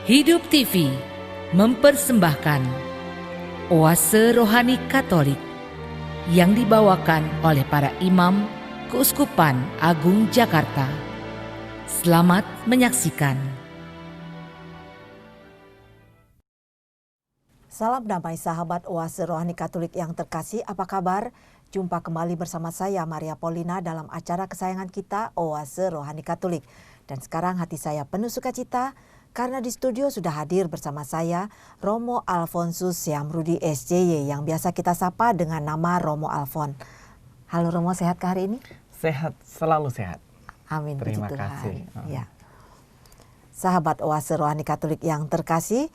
Hidup TV mempersembahkan Oase Rohani Katolik yang dibawakan oleh para imam Keuskupan Agung Jakarta. Selamat menyaksikan. Salam damai sahabat Oase Rohani Katolik yang terkasih, apa kabar? Jumpa kembali bersama saya Maria Paulina dalam acara kesayangan kita Oase Rohani Katolik. Dan sekarang hati saya penuh sukacita karena di studio sudah hadir bersama saya Romo Alfonsus Syamrudi SJY yang biasa kita sapa dengan nama Romo Alfon. Halo Romo, sehat ke hari ini? Sehat, selalu sehat. Amin. Terima kasih. Ya. Sahabat Oase Rohani Katolik yang terkasih,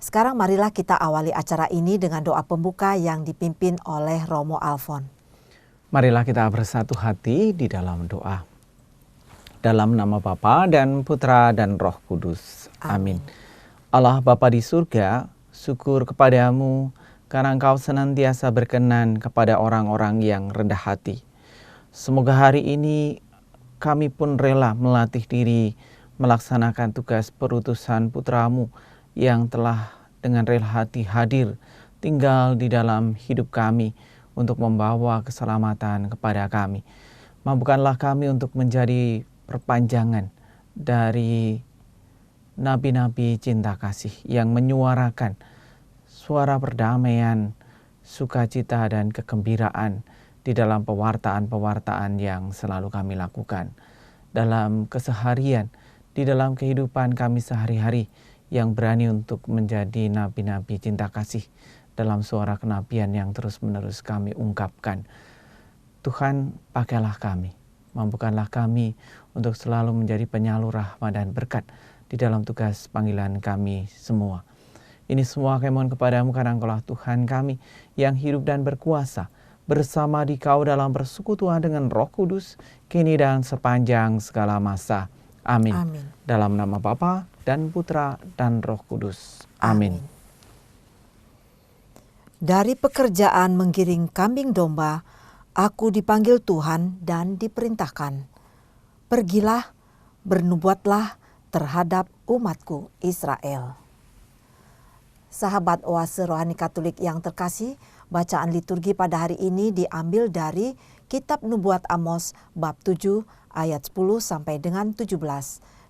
sekarang marilah kita awali acara ini dengan doa pembuka yang dipimpin oleh Romo Alfon. Marilah kita bersatu hati di dalam doa. Dalam nama Bapa dan Putra dan Roh Kudus. Amin. Allah Bapa di surga, syukur kepadamu karena Engkau senantiasa berkenan kepada orang-orang yang rendah hati. Semoga hari ini kami pun rela melatih diri melaksanakan tugas perutusan putramu yang telah dengan rela hati hadir tinggal di dalam hidup kami untuk membawa keselamatan kepada kami. Mampukanlah kami untuk menjadi perpanjangan dari nabi-nabi cinta kasih yang menyuarakan suara perdamaian, sukacita dan kegembiraan di dalam pewartaan-pewartaan yang selalu kami lakukan dalam keseharian, di dalam kehidupan kami sehari-hari yang berani untuk menjadi nabi-nabi cinta kasih dalam suara kenabian yang terus-menerus kami ungkapkan. Tuhan, pakailah kami, mampukanlah kami untuk selalu menjadi penyalur rahmat dan berkat di dalam tugas panggilan kami semua. Ini semua kami mohon kepadamu karena Engkaulah Tuhan kami yang hidup dan berkuasa, bersama Dikau dalam persekutuan dengan Roh Kudus, kini dan sepanjang segala masa. Amin. Amin. Dalam nama Bapa dan Putra dan Roh Kudus. Amin. Dari pekerjaan menggiring kambing domba, aku dipanggil Tuhan dan diperintahkan, pergilah, bernubuatlah terhadap umatku Israel. Sahabat Oase Rohani Katolik yang terkasih, bacaan liturgi pada hari ini diambil dari Kitab Nubuat Amos bab 7 ayat 10 sampai dengan 17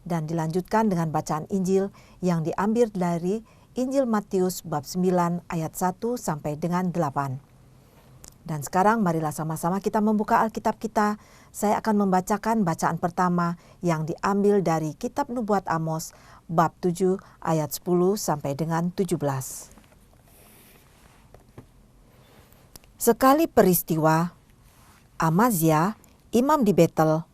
dan dilanjutkan dengan bacaan Injil yang diambil dari Injil Matius bab 9 ayat 1 sampai dengan 8. Dan sekarang marilah sama-sama kita membuka Alkitab kita. Saya akan membacakan bacaan pertama yang diambil dari Kitab Nubuat Amos bab 7 ayat 10 sampai dengan 17. Sekali peristiwa, Amazia, imam di Betel,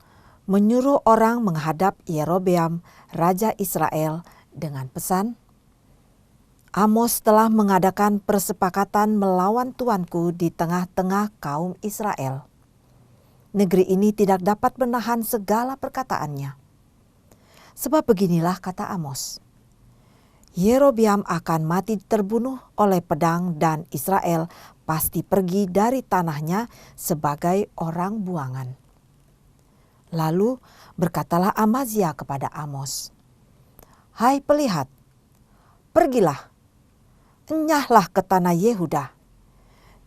menyuruh orang menghadap Yerobeam, raja Israel dengan pesan, Amos telah mengadakan persepakatan melawan tuanku di tengah-tengah kaum Israel. Negeri ini tidak dapat menahan segala perkataannya. Sebab beginilah kata Amos, Yerobeam akan mati terbunuh oleh pedang dan Israel pasti pergi dari tanahnya sebagai orang buangan. Lalu berkatalah Amazia kepada Amos, Hai pelihat, pergilah, enyahlah ke tanah Yehuda,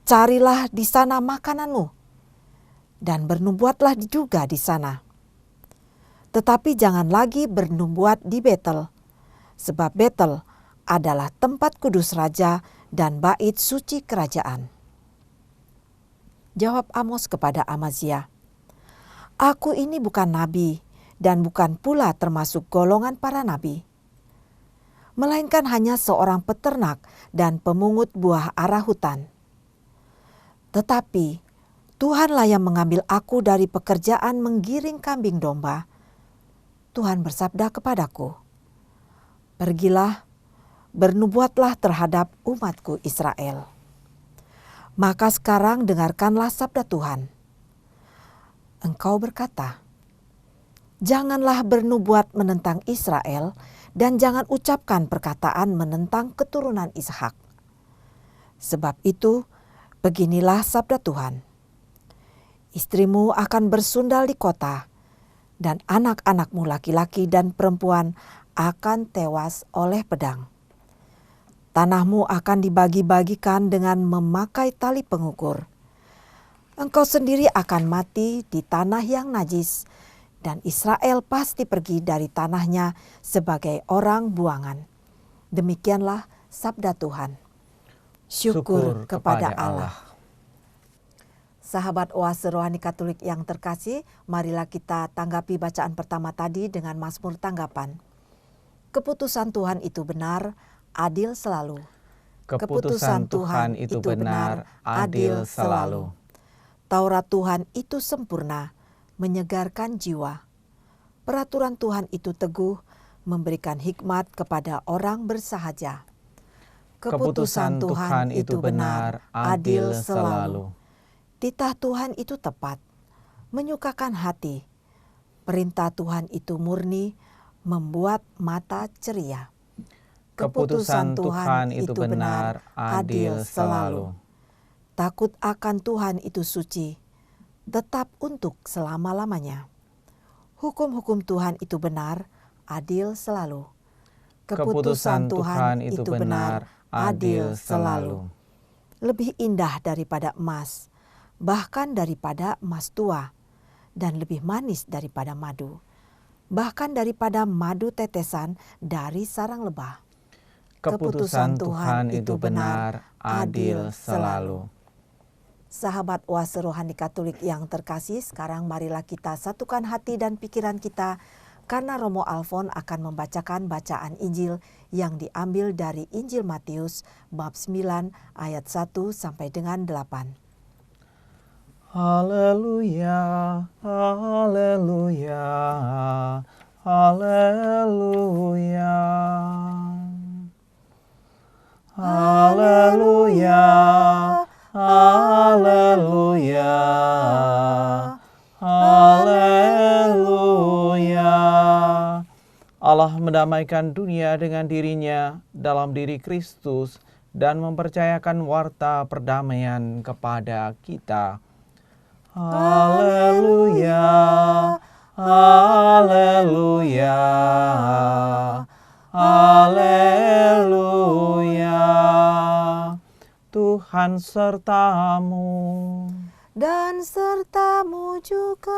carilah di sana makananmu, dan bernubuatlah juga di sana. Tetapi jangan lagi bernubuat di Betel, sebab Betel adalah tempat kudus raja dan bait suci kerajaan. Jawab Amos kepada Amazia, Aku ini bukan nabi dan bukan pula termasuk golongan para nabi, melainkan hanya seorang peternak dan pemungut buah ara hutan. Tetapi Tuhanlah yang mengambil aku dari pekerjaan menggiring kambing domba. Tuhan bersabda kepadaku, pergilah, bernubuatlah terhadap umatku Israel. Maka sekarang dengarkanlah sabda Tuhan. Engkau berkata, janganlah bernubuat menentang Israel, dan jangan ucapkan perkataan menentang keturunan Ishak. Sebab itu, beginilah sabda Tuhan. Istrimu akan bersundal di kota, dan anak-anakmu laki-laki dan perempuan akan tewas oleh pedang. Tanahmu akan dibagi-bagikan dengan memakai tali pengukur. Engkau sendiri akan mati di tanah yang najis, dan Israel pasti pergi dari tanahnya sebagai orang buangan. Demikianlah sabda Tuhan. Syukur kepada Allah. Sahabat Oase Rohani Katolik yang terkasih, marilah kita tanggapi bacaan pertama tadi dengan Mazmur tanggapan. Keputusan Tuhan itu benar, adil selalu. Keputusan Tuhan itu benar, adil selalu. Taurat Tuhan itu sempurna, menyegarkan jiwa. Peraturan Tuhan itu teguh, memberikan hikmat kepada orang bersahaja. Keputusan Tuhan itu benar, adil selalu. Titah Tuhan itu tepat, menyukakan hati. Perintah Tuhan itu murni, membuat mata ceria. Keputusan Tuhan itu benar, adil selalu. Takut akan Tuhan itu suci, tetap untuk selama-lamanya. Hukum-hukum Tuhan itu benar, adil selalu. Keputusan Tuhan itu benar, adil selalu. Lebih indah daripada emas, bahkan daripada emas tua, dan lebih manis daripada madu, bahkan daripada madu tetesan dari sarang lebah. Keputusan Tuhan itu benar, adil selalu. Sahabat Oase Rohani Katolik yang terkasih, sekarang marilah kita satukan hati dan pikiran kita karena Romo Alfon akan membacakan bacaan Injil yang diambil dari Injil Matius bab 9 ayat 1 sampai dengan 8. Haleluya, haleluya, haleluya. Haleluya, haleluya, haleluya. Allah mendamaikan dunia dengan dirinya dalam diri Kristus dan mempercayakan warta perdamaian kepada kita. Haleluya, haleluya, haleluya. Tuhan sertamu Dan sertamu juga.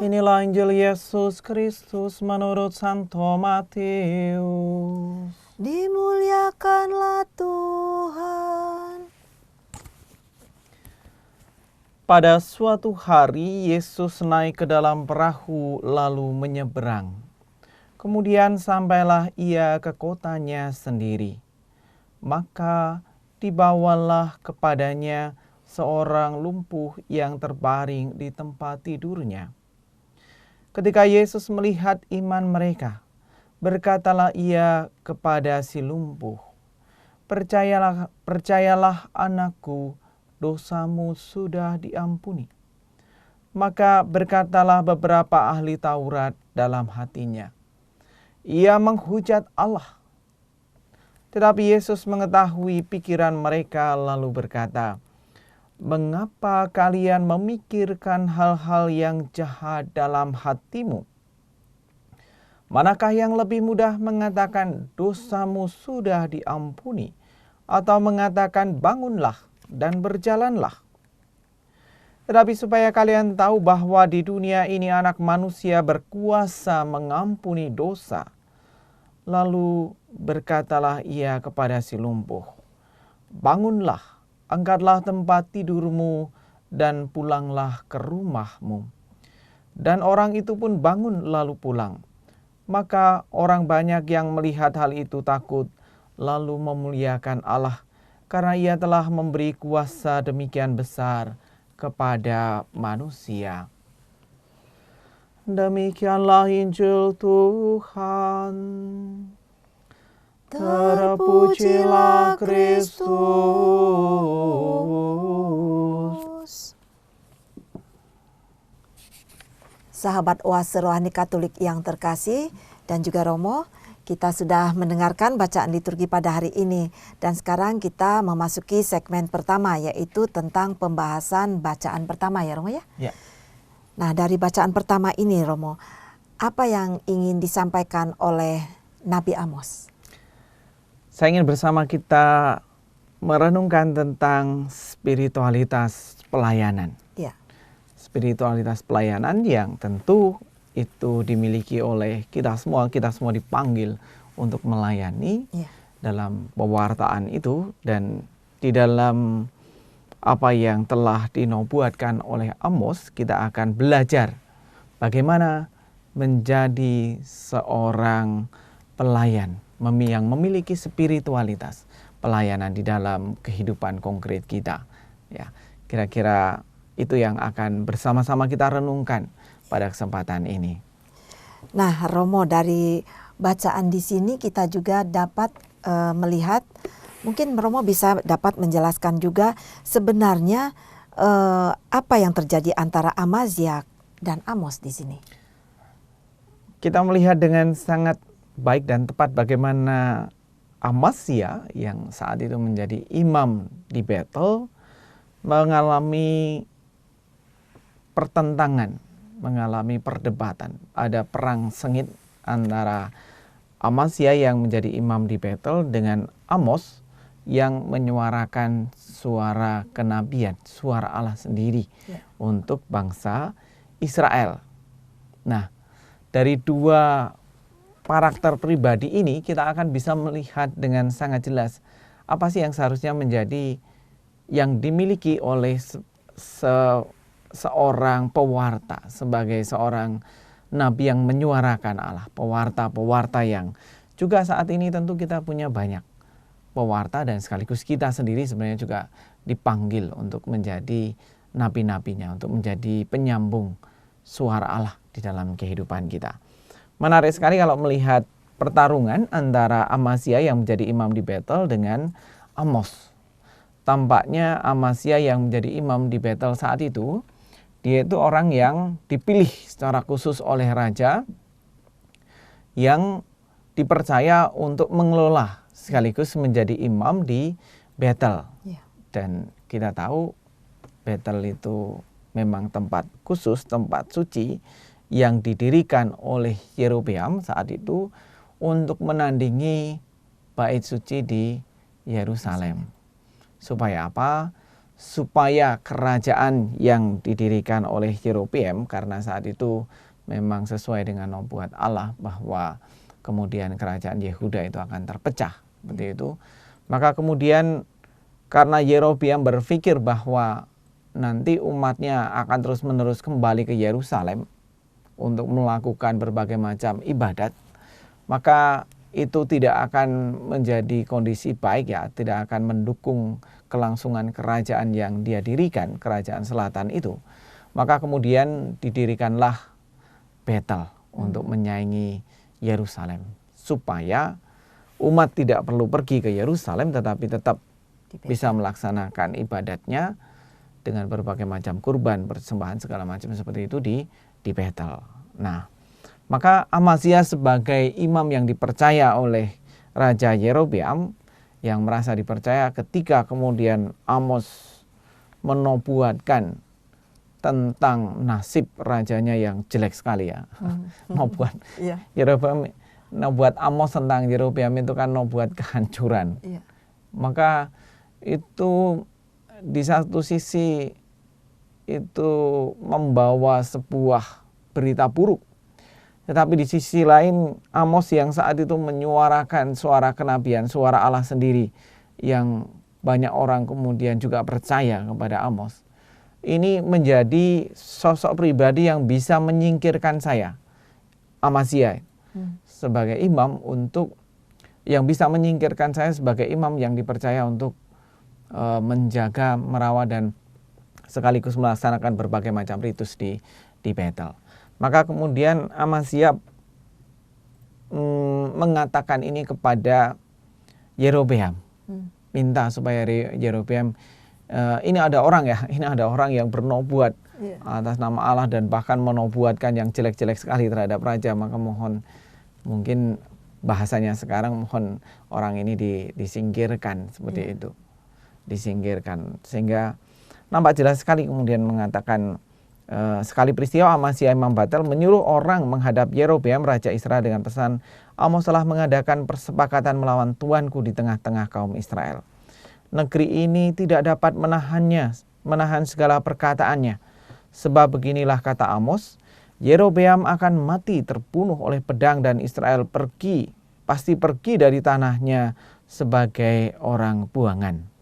Inilah Injil Yesus Kristus menurut Santo Matius. Dimuliakanlah Tuhan. Pada suatu hari Yesus naik ke dalam perahu lalu menyeberang. Kemudian sampailah ia ke kotanya sendiri. Maka dibawalah kepadanya seorang lumpuh yang terbaring di tempat tidurnya. Ketika Yesus melihat iman mereka, berkatalah ia kepada si lumpuh, Percayalah anakku, dosamu sudah diampuni. Maka berkatalah beberapa ahli Taurat dalam hatinya, ia menghujat Allah. Tetapi Yesus mengetahui pikiran mereka lalu berkata, mengapa kalian memikirkan hal-hal yang jahat dalam hatimu? Manakah yang lebih mudah mengatakan dosamu sudah diampuni, atau mengatakan bangunlah dan berjalanlah? Tetapi supaya kalian tahu bahwa di dunia ini Anak Manusia berkuasa mengampuni dosa. Lalu berkatalah ia kepada si lumpuh, bangunlah, angkatlah tempat tidurmu dan pulanglah ke rumahmu. Dan orang itu pun bangun lalu pulang. Maka orang banyak yang melihat hal itu takut, lalu memuliakan Allah, karena ia telah memberi kuasa demikian besar kepada manusia. Demikianlah Injil Tuhan. Terpujilah Kristus. Sahabat Oase Rohani Katolik yang terkasih dan juga Romo, kita sudah mendengarkan bacaan liturgi pada hari ini. Dan sekarang kita memasuki segmen pertama, yaitu tentang pembahasan bacaan pertama ya Romo ya? Ya. Nah, dari bacaan pertama ini Romo, apa yang ingin disampaikan oleh Nabi Amos. Saya ingin bersama kita merenungkan tentang spiritualitas pelayanan. Ya. Spiritualitas pelayanan yang tentu itu dimiliki oleh kita semua. Kita semua dipanggil untuk melayani dalam pewartaan itu, dan di dalam apa yang telah dinubuatkan oleh Amos, kita akan belajar bagaimana menjadi seorang pelayan yang memiliki spiritualitas pelayanan di dalam kehidupan konkret kita. Ya, kira-kira itu yang akan bersama-sama kita renungkan pada kesempatan ini. Nah, Romo, dari bacaan di sini kita juga dapat melihat, mungkin Romo bisa dapat menjelaskan juga sebenarnya apa yang terjadi antara Amazia dan Amos di sini. Kita melihat dengan sangat baik dan tepat bagaimana Amazia yang saat itu menjadi imam di Betel mengalami pertentangan, mengalami perdebatan. Ada perang sengit antara Amazia yang menjadi imam di Betel dengan Amos yang menyuarakan suara kenabian, suara Allah sendiri untuk bangsa Israel. Nah, dari dua karakter pribadi ini kita akan bisa melihat dengan sangat jelas apa sih yang seharusnya menjadi yang dimiliki oleh seorang pewarta, sebagai seorang nabi yang menyuarakan Allah, pewarta-pewarta yang juga saat ini tentu kita punya banyak pewarta, dan sekaligus kita sendiri sebenarnya juga dipanggil untuk menjadi nabi-nabinya, untuk menjadi penyambung suara Allah di dalam kehidupan kita. Menarik sekali kalau melihat pertarungan antara Amazia yang menjadi imam di Betel dengan Amos. Tampaknya Amazia yang menjadi imam di Betel saat itu, dia itu orang yang dipilih secara khusus oleh raja, yang dipercaya untuk mengelola sekaligus menjadi imam di Betel. Dan kita tahu Betel itu memang tempat khusus, tempat suci yang didirikan oleh Yerobeam saat itu untuk menandingi bait suci di Yerusalem. Supaya apa? Supaya kerajaan yang didirikan oleh Yerobeam, karena saat itu memang sesuai dengan nubuat Allah bahwa kemudian kerajaan Yehuda itu akan terpecah, seperti itu. Maka kemudian karena Yerobeam berpikir bahwa nanti umatnya akan terus-menerus kembali ke Yerusalem untuk melakukan berbagai macam ibadat, maka itu tidak akan menjadi kondisi baik, ya, tidak akan mendukung kelangsungan kerajaan yang dia dirikan, kerajaan selatan itu. Maka kemudian didirikanlah Betel untuk menyaingi Yerusalem, supaya umat tidak perlu pergi ke Yerusalem tetapi tetap bisa melaksanakan ibadatnya dengan berbagai macam kurban, persembahan segala macam seperti itu di Betel. Nah, maka Amazia sebagai imam yang dipercaya oleh Raja Yerobeam, yang merasa dipercaya, ketika kemudian Amos menubuatkan tentang nasib rajanya yang jelek sekali, ya. Nubuat Yerobeam, nubuat Amos tentang Yerobeam itu kan nubuat kehancuran. Maka itu di satu sisi itu membawa sebuah berita buruk, tetapi di sisi lain Amos yang saat itu menyuarakan suara kenabian, suara Allah sendiri, yang banyak orang kemudian juga percaya kepada Amos. Ini menjadi sosok pribadi yang bisa menyingkirkan saya, Amazia, sebagai imam, untuk yang bisa menyingkirkan saya sebagai imam yang dipercaya untuk menjaga, merawat, dan sekaligus melaksanakan berbagai macam ritus di Betel. Maka kemudian Amazia mengatakan ini kepada Yerobeam, minta supaya Yerobeam, ini ada orang yang bernubuat atas nama Allah dan bahkan menubuatkan yang jelek-jelek sekali terhadap raja, maka mohon, mungkin bahasanya sekarang, mohon orang ini disingkirkan, seperti itu, disingkirkan. Sehingga nampak jelas sekali kemudian mengatakan Sekali peristiwa Amasya imam batal menyuruh orang menghadap Yerobeam raja Israel dengan pesan, Amos telah mengadakan persepakatan melawan tuanku di tengah-tengah kaum Israel. Negeri ini tidak dapat menahan segala perkataannya. Sebab beginilah kata Amos, Yerobeam akan mati terbunuh oleh pedang dan Israel pasti pergi dari tanahnya sebagai orang buangan.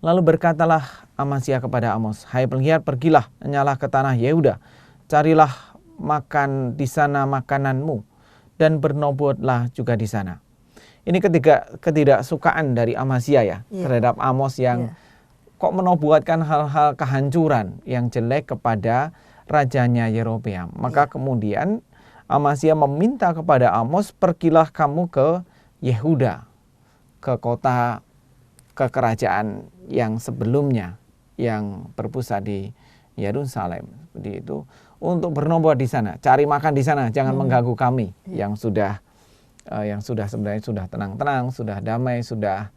Lalu berkatalah Amasya kepada Amos, hai penglihat, pergilah, nyalah ke tanah Yehuda, carilah makan di sana makananmu, dan bernubuatlah juga di sana. Ini ketidaksukaan dari Amasya ya, terhadap Amos yang kok menubuatkan hal-hal kehancuran yang jelek kepada rajanya Yerobeam. Maka kemudian Amasya meminta kepada Amos, pergilah kamu ke Yehuda, ke kota kekerajaan yang sebelumnya yang berpusat di Yerusalem, seperti itu, untuk bernubuat di sana, cari makan di sana, jangan mengganggu kami yang sudah sebenarnya sudah tenang-tenang, sudah damai, sudah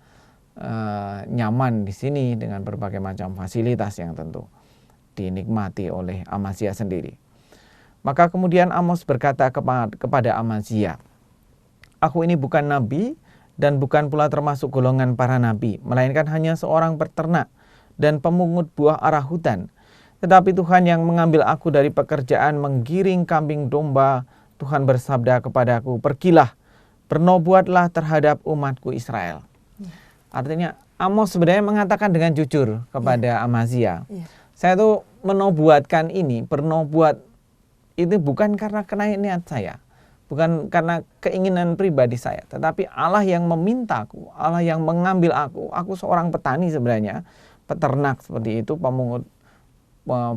nyaman di sini dengan berbagai macam fasilitas yang tentu dinikmati oleh Amasya sendiri. Maka kemudian Amos berkata kepada Amasya, aku ini bukan nabi dan bukan pula termasuk golongan para nabi, melainkan hanya seorang peternak dan pemungut buah arah hutan. Tetapi Tuhan yang mengambil aku dari pekerjaan menggiring kambing domba, Tuhan bersabda kepadaku, pergilah, bernubuatlah terhadap umatku Israel. Artinya Amos sebenarnya mengatakan dengan jujur kepada Amasya, saya tuh menubuatkan ini, bernubuat itu bukan karena niat saya, bukan karena keinginan pribadi saya, tetapi Allah yang memintaku, Allah yang mengambil aku seorang petani sebenarnya, peternak seperti itu, pemungut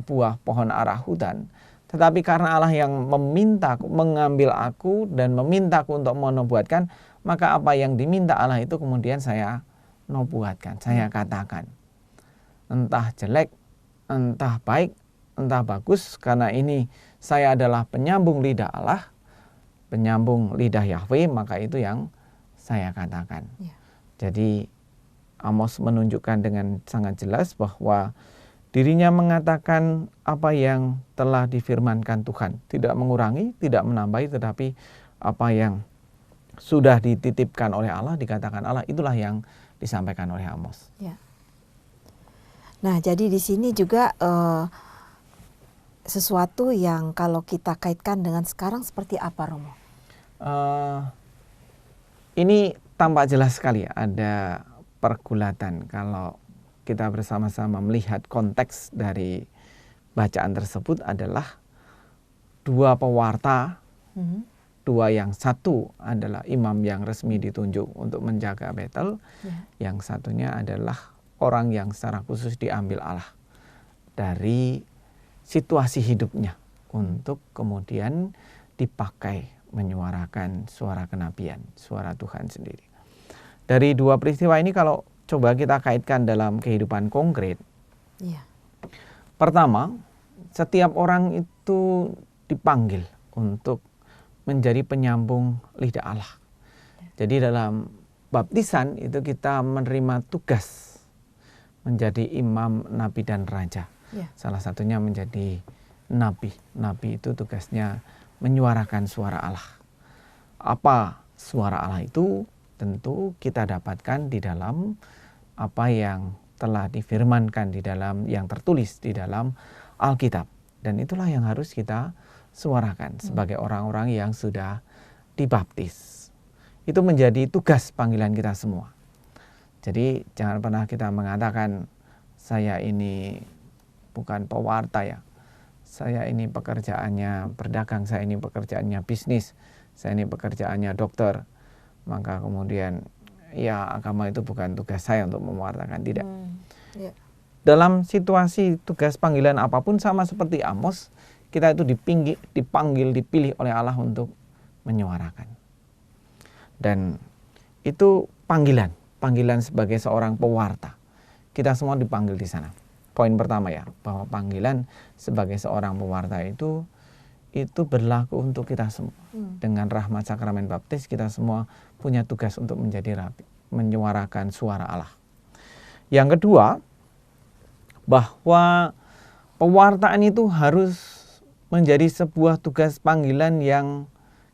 buah pohon arah hutan. Tetapi karena Allah yang memintaku, mengambil aku dan memintaku untuk menubuatkan, maka apa yang diminta Allah itu kemudian saya nubuatkan, saya katakan. Entah jelek, entah baik, entah bagus, karena ini saya adalah penyambung lidah Allah, penyambung lidah Yahweh, maka itu yang saya katakan. Jadi Amos menunjukkan dengan sangat jelas bahwa dirinya mengatakan apa yang telah difirmankan Tuhan, tidak mengurangi, tidak menambahi, tetapi apa yang sudah dititipkan oleh Allah, dikatakan Allah, itulah yang disampaikan oleh Amos. Nah, jadi di sini juga sesuatu yang kalau kita kaitkan dengan sekarang seperti apa, Romo? Ini tampak jelas sekali ada pergulatan kalau kita bersama-sama melihat konteks dari bacaan tersebut adalah dua pewarta, dua, yang satu adalah imam yang resmi ditunjuk untuk menjaga Betel, yang satunya adalah orang yang secara khusus diambil Allah dari situasi hidupnya untuk kemudian dipakai menyuarakan suara kenabian, suara Tuhan sendiri. Dari dua peristiwa ini kalau coba kita kaitkan dalam kehidupan konkret. Pertama, setiap orang itu dipanggil untuk menjadi penyambung lidah Allah. Jadi dalam baptisan itu kita menerima tugas menjadi imam, nabi, dan raja. Salah satunya menjadi nabi. Nabi itu tugasnya menyuarakan suara Allah. Apa suara Allah itu? Tentu kita dapatkan di dalam apa yang telah difirmankan di dalam, yang tertulis di dalam Alkitab. Dan itulah yang harus kita suarakan sebagai orang-orang yang sudah dibaptis. Itu menjadi tugas panggilan kita semua. Jadi jangan pernah kita mengatakan, saya ini bukan pewarta ya, saya ini pekerjaannya berdagang, saya ini pekerjaannya bisnis, saya ini pekerjaannya dokter, maka kemudian ya agama itu bukan tugas saya untuk mewartakan, tidak. Dalam situasi tugas panggilan apapun sama seperti Amos, kita itu dipanggil, dipilih oleh Allah untuk menyuarakan. Dan itu panggilan sebagai seorang pewarta. Kita semua dipanggil di sana. Poin pertama ya, bahwa panggilan sebagai seorang pewarta itu berlaku untuk kita semua. Dengan rahmat sakramen baptis kita semua punya tugas untuk menjadi rabi, menyuarakan suara Allah. Yang kedua, bahwa pewartaan itu harus menjadi sebuah tugas panggilan yang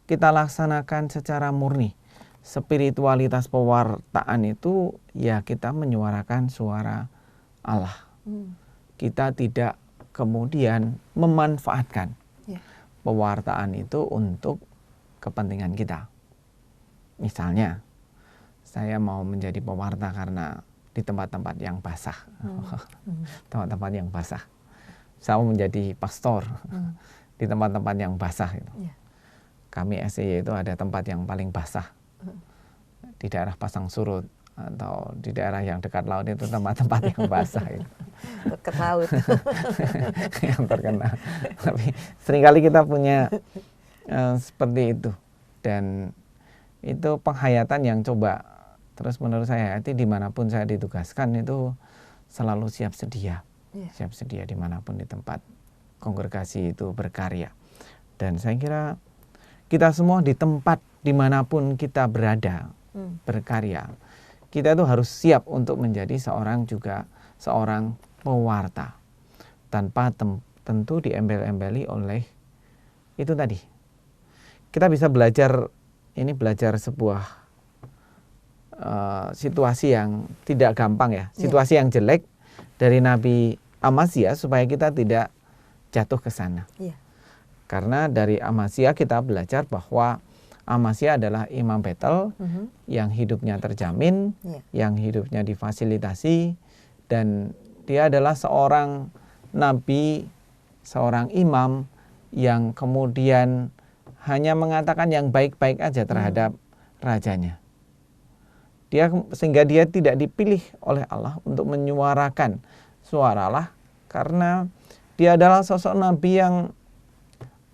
kita laksanakan secara murni. Spiritualitas pewartaan itu ya kita menyuarakan suara Allah. Kita tidak kemudian memanfaatkan pewartaan itu untuk kepentingan kita. Misalnya, saya mau menjadi pewarta karena di tempat-tempat yang basah, tempat-tempat yang basah. Saya mau menjadi pastor di tempat-tempat yang basah. Kami SCY itu ada tempat yang paling basah di daerah Pasang Surut atau di daerah yang dekat laut itu tempat-tempat yang basah itu. Dekat laut. Yang terkenal. Tapi seringkali kita punya seperti itu, dan itu penghayatan yang coba terus menurut saya hayati dimanapun saya ditugaskan itu selalu siap sedia, siap sedia dimanapun di tempat kongregasi itu berkarya. Dan saya kira kita semua di tempat dimanapun kita berada berkarya, kita itu harus siap untuk menjadi seorang pewarta, tanpa tentu diembel-embeli oleh itu tadi. Kita bisa belajar sebuah situasi yang tidak gampang ya, situasi yang jelek dari Nabi Amasya supaya kita tidak jatuh ke sana. Karena dari Amasya kita belajar bahwa Amasya adalah imam Betel yang hidupnya terjamin, yang hidupnya difasilitasi, dan dia adalah seorang nabi, seorang imam yang kemudian hanya mengatakan yang baik-baik aja terhadap rajanya. Sehingga dia tidak dipilih oleh Allah untuk menyuarakan suara Allah, karena dia adalah sosok nabi yang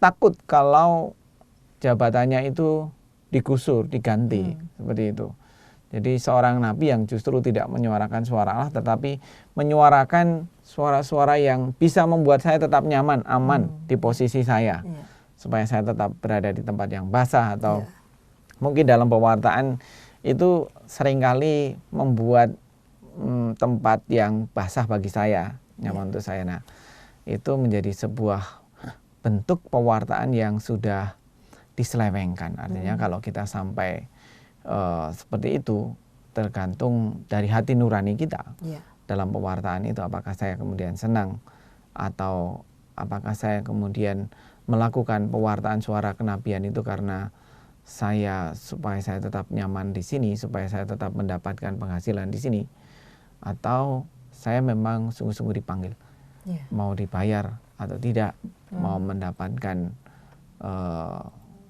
takut kalau jabatannya itu digusur, diganti, seperti itu. Jadi seorang nabi yang justru tidak menyuarakan suara Allah, tetapi menyuarakan suara-suara yang bisa membuat saya tetap nyaman, aman di posisi saya, supaya saya tetap berada di tempat yang basah, atau mungkin dalam pewartaan itu seringkali membuat tempat yang basah bagi saya nyaman untuk saya. Nah, itu menjadi sebuah bentuk pewartaan yang sudah diselewengkan. Artinya kalau kita sampai seperti itu, tergantung dari hati nurani kita dalam pewartaan itu, apakah saya kemudian senang atau apakah saya kemudian melakukan pewartaan suara kenabian itu karena supaya saya tetap nyaman di sini, supaya saya tetap mendapatkan penghasilan di sini, atau saya memang sungguh-sungguh dipanggil, mau dibayar atau tidak, mau mendapatkan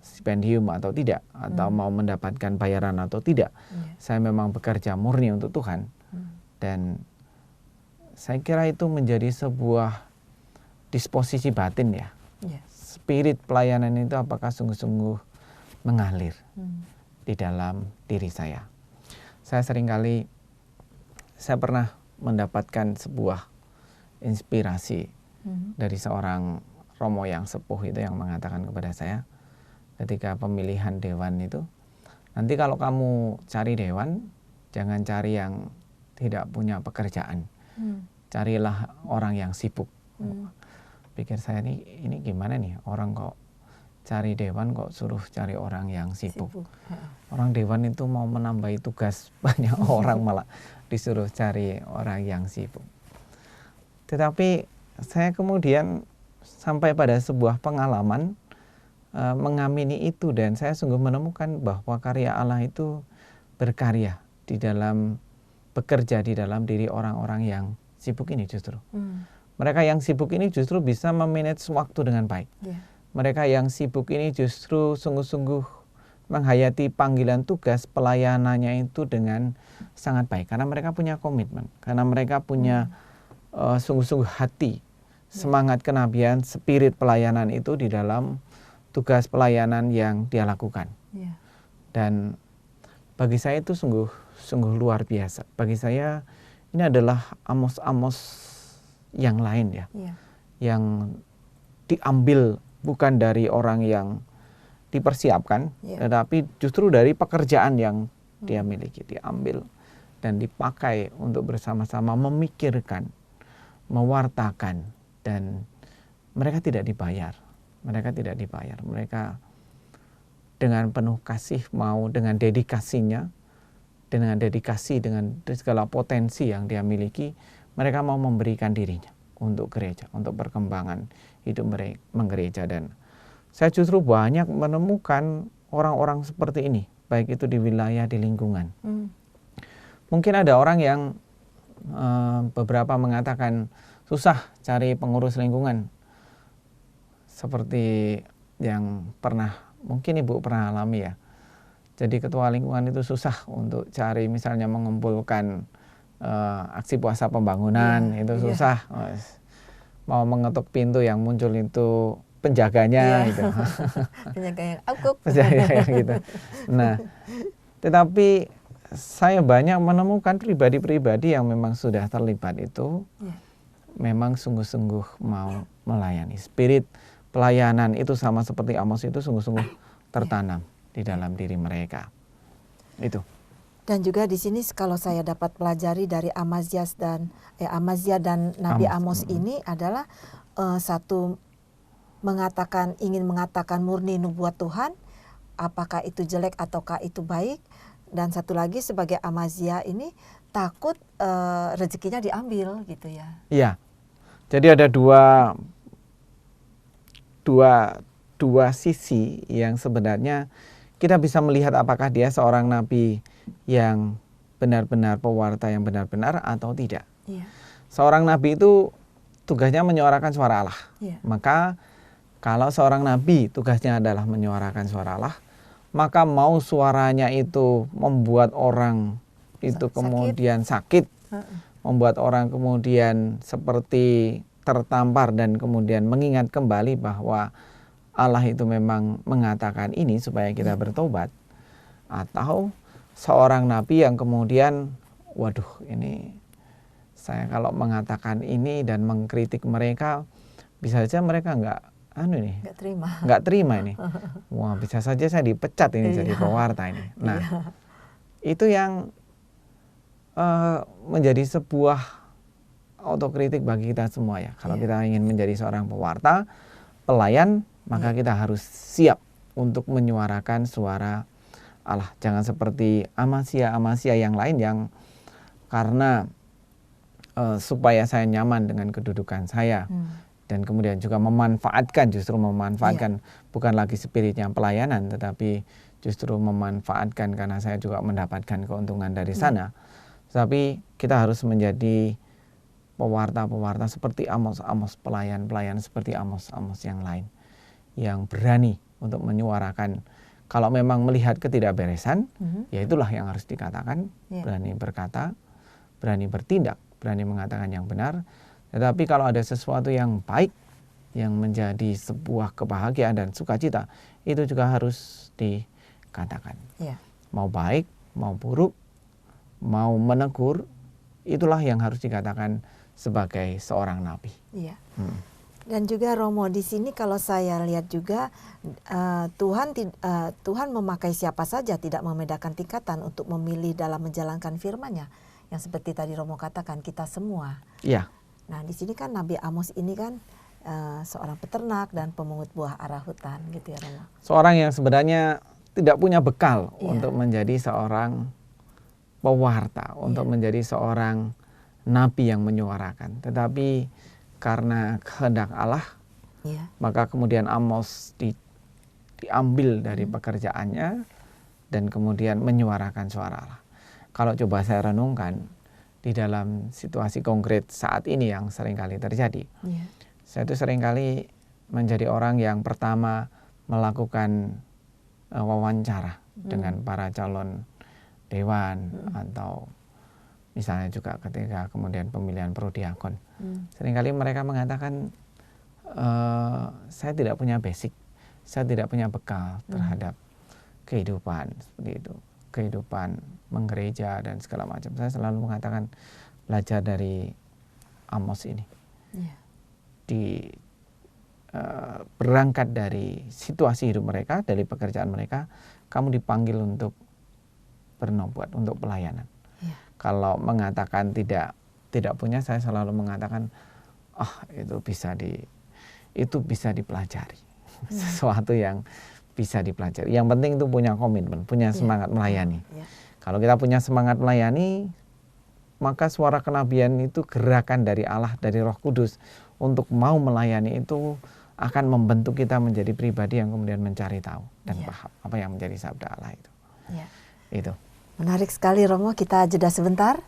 stipendium atau tidak, atau mau mendapatkan bayaran atau tidak. Saya memang bekerja murni untuk Tuhan. Dan saya kira itu menjadi sebuah disposisi batin ya. Spirit pelayanan itu apakah sungguh-sungguh mengalir di dalam diri saya. Saya pernah mendapatkan sebuah inspirasi dari seorang Romo yang sepuh itu yang mengatakan kepada saya, ketika pemilihan dewan itu, nanti kalau kamu cari dewan, jangan cari yang tidak punya pekerjaan, carilah orang yang sibuk. Pikir saya ini gimana nih, orang kok cari dewan kok suruh cari orang yang sibuk. Orang dewan itu mau menambahi tugas banyak orang, malah disuruh cari orang yang sibuk. Tetapi saya kemudian sampai pada sebuah pengalaman mengamini itu, dan saya sungguh menemukan bahwa karya Allah itu berkarya bekerja di dalam diri orang-orang yang sibuk ini justru. Mereka yang sibuk ini justru bisa memanage waktu dengan baik. Mereka yang sibuk ini justru sungguh-sungguh menghayati panggilan tugas pelayanannya itu dengan sangat baik, karena mereka punya komitmen, karena mereka punya sungguh-sungguh hati, semangat kenabian, spirit pelayanan itu di dalam tugas pelayanan yang dia lakukan. Dan bagi saya itu sungguh luar biasa. Bagi saya ini adalah Amos yang lain ya, yang diambil bukan dari orang yang dipersiapkan, tetapi justru dari pekerjaan yang dia miliki, diambil dan dipakai untuk bersama-sama memikirkan, mewartakan, dan mereka tidak dibayar. Mereka dengan penuh kasih mau, dengan dedikasinya, dengan segala potensi yang dia miliki, mereka mau memberikan dirinya untuk gereja, untuk perkembangan hidup mereka menggereja. Dan saya justru banyak menemukan orang-orang seperti ini, baik itu di wilayah, di lingkungan. Mungkin ada orang yang beberapa mengatakan susah cari pengurus lingkungan, seperti yang mungkin Ibu pernah alami ya. Jadi ketua lingkungan itu susah untuk cari, misalnya mengumpulkan aksi puasa pembangunan, itu susah. Mau mengetuk pintu yang muncul itu penjaganya gitu. Penjaga yang akup. Gitu. Nah, tetapi saya banyak menemukan pribadi-pribadi yang memang sudah terlibat itu, memang sungguh-sungguh mau melayani. Spirit pelayanan itu sama seperti Amos itu sungguh-sungguh tertanam di dalam diri mereka. Itu. Dan juga di sini kalau saya dapat pelajari dari Amazia dan Nabi Amos ini adalah satu ingin mengatakan murni nubuat Tuhan, apakah itu jelek ataukah itu baik, dan satu lagi sebagai Amazia ini takut rezekinya diambil gitu ya. Iya. Jadi ada dua sisi yang sebenarnya kita bisa melihat apakah dia seorang nabi yang benar-benar pewarta yang benar-benar atau tidak. Seorang nabi itu tugasnya menyuarakan suara Allah. Maka kalau seorang nabi tugasnya adalah menyuarakan suara Allah, maka mau suaranya itu membuat orang itu kemudian sakit, membuat orang kemudian seperti tertampar dan kemudian mengingat kembali bahwa Allah itu memang mengatakan ini supaya kita bertobat, atau seorang nabi yang kemudian waduh, ini saya kalau mengatakan ini dan mengkritik mereka, bisa saja mereka nggak terima ini. Wah, bisa saja saya dipecat ini jadi pewarta ini. Nah, itu yang menjadi sebuah autokritik bagi kita semua ya. Kalau kita ingin menjadi seorang pewarta, pelayan, maka kita harus siap untuk menyuarakan suara Allah. Jangan seperti Amazia yang lain yang karena supaya saya nyaman dengan kedudukan saya, dan kemudian juga memanfaatkan bukan lagi spiritnya pelayanan, tetapi justru memanfaatkan karena saya juga mendapatkan keuntungan dari sana. Tapi kita harus menjadi pewarta-pewarta seperti Amos, pelayan seperti Amos yang lain, yang berani untuk menyuarakan. Kalau memang melihat ketidakberesan, ya itulah yang harus dikatakan, berani berkata, berani bertindak, berani mengatakan yang benar. Tetapi kalau ada sesuatu yang baik, yang menjadi sebuah kebahagiaan dan sukacita, itu juga harus dikatakan. Mau baik, mau buruk, mau menegur, itulah yang harus dikatakan sebagai seorang nabi. Dan juga Romo, di sini kalau saya lihat juga Tuhan memakai siapa saja, tidak membedakan tingkatan untuk memilih dalam menjalankan firman-Nya. Yang seperti tadi Romo katakan, kita semua. Nah, di sini kan Nabi Amos ini kan seorang peternak dan pemungut buah arah hutan gitu ya Romo. Seorang yang sebenarnya tidak punya bekal untuk menjadi seorang pewarta, untuk menjadi seorang nabi yang menyuarakan. Tetapi karena kehendak Allah, maka kemudian Amos diambil dari pekerjaannya dan kemudian menyuarakan suara Allah. Kalau coba saya renungkan di dalam situasi konkret saat ini yang seringkali terjadi, saya itu seringkali menjadi orang yang pertama melakukan wawancara dengan para calon dewan, atau misalnya juga ketika kemudian pemilihan prodiakon. Seringkali mereka mengatakan, saya tidak punya basic, saya tidak punya bekal terhadap kehidupan seperti itu, kehidupan menggereja dan segala macam. Saya selalu mengatakan, belajar dari Amos ini. Berangkat dari situasi hidup mereka, dari pekerjaan mereka, kamu dipanggil untuk bernubuat, untuk pelayanan. Kalau mengatakan tidak punya, saya selalu mengatakan itu bisa dipelajari. Sesuatu yang bisa dipelajari. Yang penting itu punya komitmen, punya semangat melayani. Kalau kita punya semangat melayani, maka suara kenabian itu gerakan dari Allah, dari Roh Kudus untuk mau melayani itu akan membentuk kita menjadi pribadi yang kemudian mencari tahu dan paham apa yang menjadi sabda Allah itu. Itu. Menarik sekali Romo, kita jeda sebentar.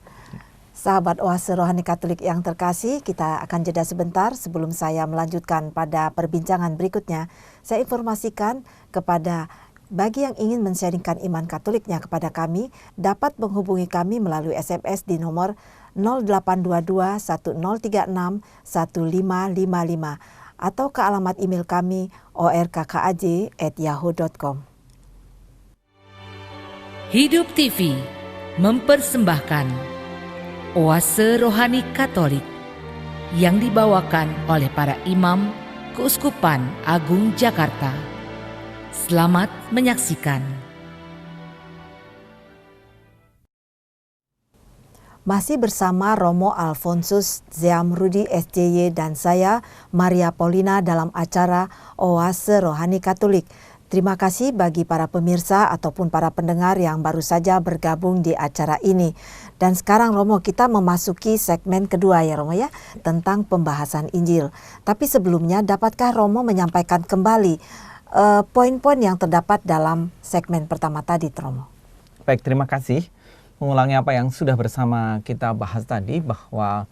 Sahabat Oase Rohani Katolik yang terkasih, kita akan jeda sebentar. Sebelum saya melanjutkan pada perbincangan berikutnya, saya informasikan kepada bagi yang ingin men-sharingkan iman Katoliknya kepada kami, dapat menghubungi kami melalui SMS di nomor 0822 1036 1555 atau ke alamat email kami orkkaj@yahoo.com. Hidup TV mempersembahkan Oase Rohani Katolik yang dibawakan oleh para imam Keuskupan Agung Jakarta. Selamat menyaksikan. Masih bersama Romo Alfonsus Zeamrudi SJY dan saya Maria Paulina dalam acara Oase Rohani Katolik. Terima kasih bagi para pemirsa ataupun para pendengar yang baru saja bergabung di acara ini. Dan sekarang Romo, kita memasuki segmen kedua ya Romo ya, tentang pembahasan Injil. Tapi sebelumnya dapatkah Romo menyampaikan kembali poin-poin yang terdapat dalam segmen pertama tadi Romo? Baik, terima kasih. Mengulangi apa yang sudah bersama kita bahas tadi, bahwa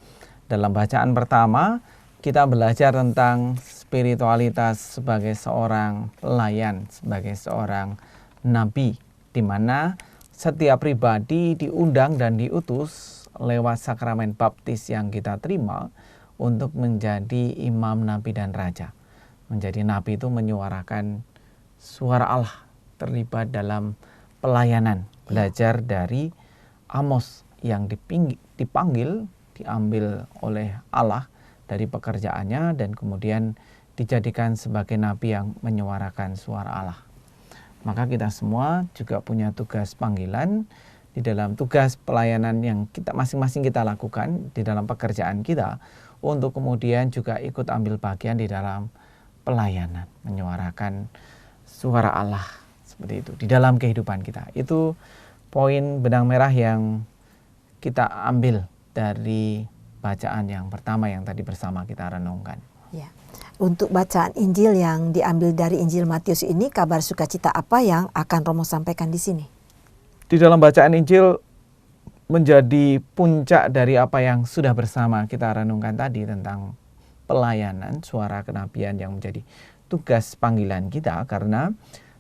dalam bacaan pertama kita belajar tentang spiritualitas sebagai seorang pelayan, sebagai seorang nabi, di mana setiap pribadi diundang dan diutus lewat sakramen baptis yang kita terima untuk menjadi imam, nabi, dan raja. Menjadi nabi itu menyuarakan suara Allah, terlibat dalam pelayanan, belajar dari Amos yang dipanggil, diambil oleh Allah dari pekerjaannya dan kemudian dijadikan sebagai nabi yang menyuarakan suara Allah. Maka kita semua juga punya tugas panggilan di dalam tugas pelayanan yang kita masing-masing kita lakukan di dalam pekerjaan kita, untuk kemudian juga ikut ambil bagian di dalam pelayanan, menyuarakan suara Allah seperti itu di dalam kehidupan kita. Itu poin benang merah yang kita ambil dari bacaan yang pertama yang tadi bersama kita renungkan. Ya. Untuk bacaan Injil yang diambil dari Injil Matius ini, kabar sukacita apa yang akan Romo sampaikan di sini? Di dalam bacaan Injil menjadi puncak dari apa yang sudah bersama kita renungkan tadi tentang pelayanan, suara kenabian yang menjadi tugas panggilan kita, karena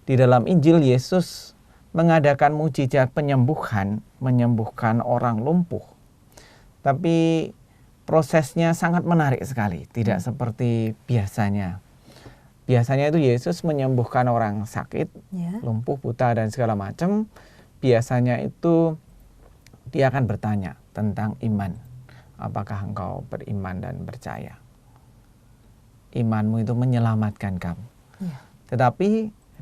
di dalam Injil Yesus mengadakan mukjizat menyembuhkan orang lumpuh. Tapi prosesnya sangat menarik sekali, tidak seperti biasanya. Biasanya itu Yesus menyembuhkan orang sakit, lumpuh, buta, dan segala macam. Biasanya itu dia akan bertanya tentang iman. Apakah engkau beriman dan percaya? Imanmu itu menyelamatkan kamu. Tetapi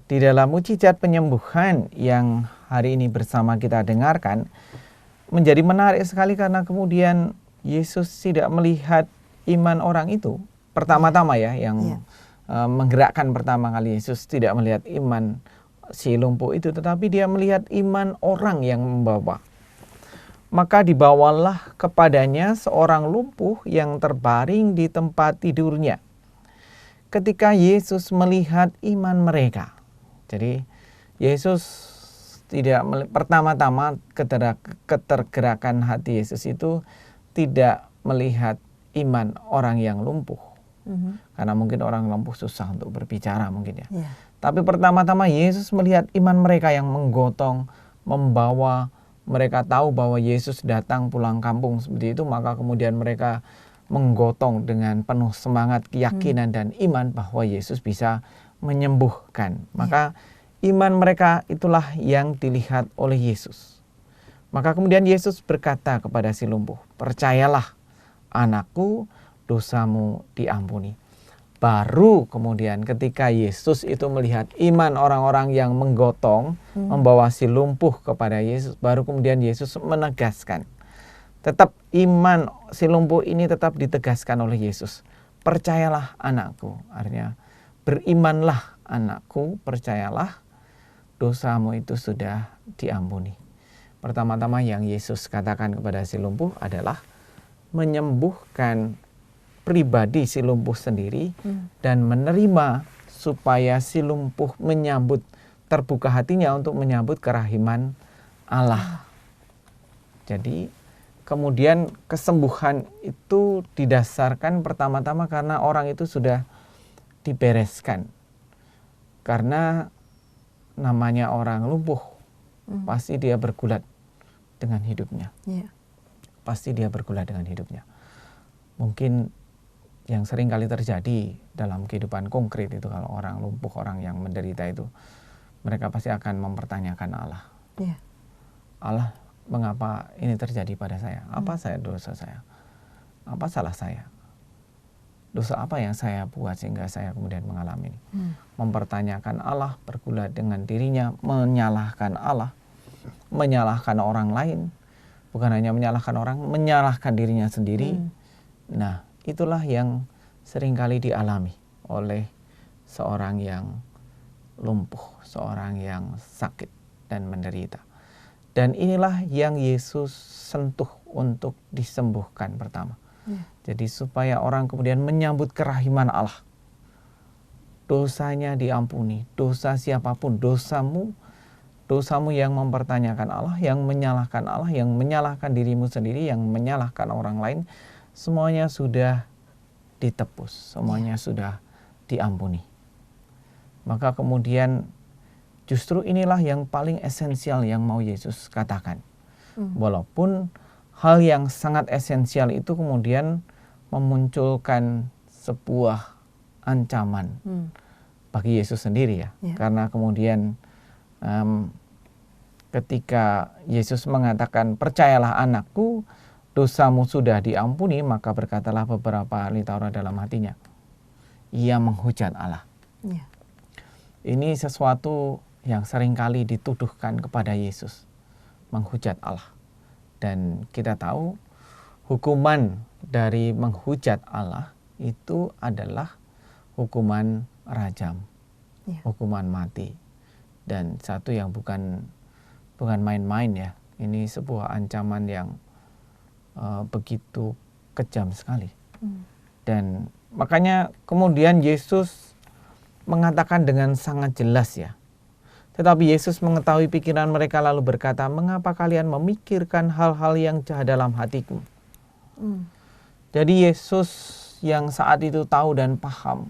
di dalam mukjizat penyembuhan yang hari ini bersama kita dengarkan, menjadi menarik sekali karena kemudian Yesus tidak melihat iman orang itu. Pertama-tama ya, yang menggerakkan pertama kali Yesus tidak melihat iman si lumpuh itu, tetapi dia melihat iman orang yang membawa. Maka dibawalah kepadanya seorang lumpuh yang terbaring di tempat tidurnya. Ketika Yesus melihat iman mereka. Jadi Yesus tidak pertama-tama ketergerakan hati Yesus itu tidak melihat iman orang yang lumpuh. Karena mungkin orang lumpuh susah untuk berbicara mungkin ya. Tapi pertama-tama Yesus melihat iman mereka yang menggotong, membawa. Mereka tahu bahwa Yesus datang pulang kampung seperti itu, maka kemudian mereka menggotong dengan penuh semangat, keyakinan dan iman bahwa Yesus bisa menyembuhkan. Maka iman mereka itulah yang dilihat oleh Yesus. Maka kemudian Yesus berkata kepada si lumpuh, "Percayalah anakku, dosamu diampuni." Baru kemudian ketika Yesus itu melihat iman orang-orang yang menggotong, membawa si lumpuh kepada Yesus, baru kemudian Yesus menegaskan. Tetap iman si lumpuh ini tetap ditegaskan oleh Yesus. percayalah anakku, artinya berimanlah anakku, percayalah dosamu itu sudah diampuni. Pertama-tama yang Yesus katakan kepada si lumpuh adalah menyembuhkan pribadi si lumpuh sendiri dan menerima supaya si lumpuh menyambut, terbuka hatinya untuk menyambut kerahiman Allah. Jadi kemudian kesembuhan itu didasarkan pertama-tama karena orang itu sudah dibereskan. Karena namanya orang lumpuh, pasti dia bergulat dengan hidupnya. Pasti dia bergulat dengan hidupnya. Mungkin yang sering kali terjadi dalam kehidupan konkret itu, kalau orang lumpuh, orang yang menderita itu, mereka pasti akan mempertanyakan Allah. Allah, mengapa ini terjadi pada saya? Apa dosa saya? Apa salah saya? Dosa apa yang saya buat sehingga saya kemudian mengalami ini? Mempertanyakan Allah, bergulat dengan dirinya, menyalahkan Allah, menyalahkan orang lain. Bukan hanya menyalahkan orang, menyalahkan dirinya sendiri. Nah, itulah yang seringkali dialami oleh seorang yang lumpuh, seorang yang sakit dan menderita. Dan inilah yang Yesus sentuh untuk disembuhkan pertama. Jadi supaya orang kemudian menyambut kerahiman Allah. Dosanya diampuni, dosa siapapun, dosamu yang mempertanyakan Allah, yang menyalahkan Allah, yang menyalahkan dirimu sendiri, yang menyalahkan orang lain, semuanya sudah ditebus, semuanya sudah diampuni. Maka kemudian justru inilah yang paling esensial yang mau Yesus katakan. Walaupun hal yang sangat esensial itu kemudian memunculkan sebuah ancaman bagi Yesus sendiri ya. Karena kemudian ketika Yesus mengatakan percayalah anakku, dosamu sudah diampuni, maka berkatalah beberapa ahli Taurat dalam hatinya, ia menghujat Allah. Ini sesuatu yang seringkali dituduhkan kepada Yesus, menghujat Allah. Dan kita tahu hukuman dari menghujat Allah itu adalah hukuman rajam, hukuman mati. Dan satu yang bukan main-main ya, ini sebuah ancaman yang begitu kejam sekali. Dan makanya kemudian Yesus mengatakan dengan sangat jelas ya. Tetapi Yesus mengetahui pikiran mereka lalu berkata, mengapa kalian memikirkan hal-hal yang jahat dalam hatiku? Jadi Yesus yang saat itu tahu dan paham,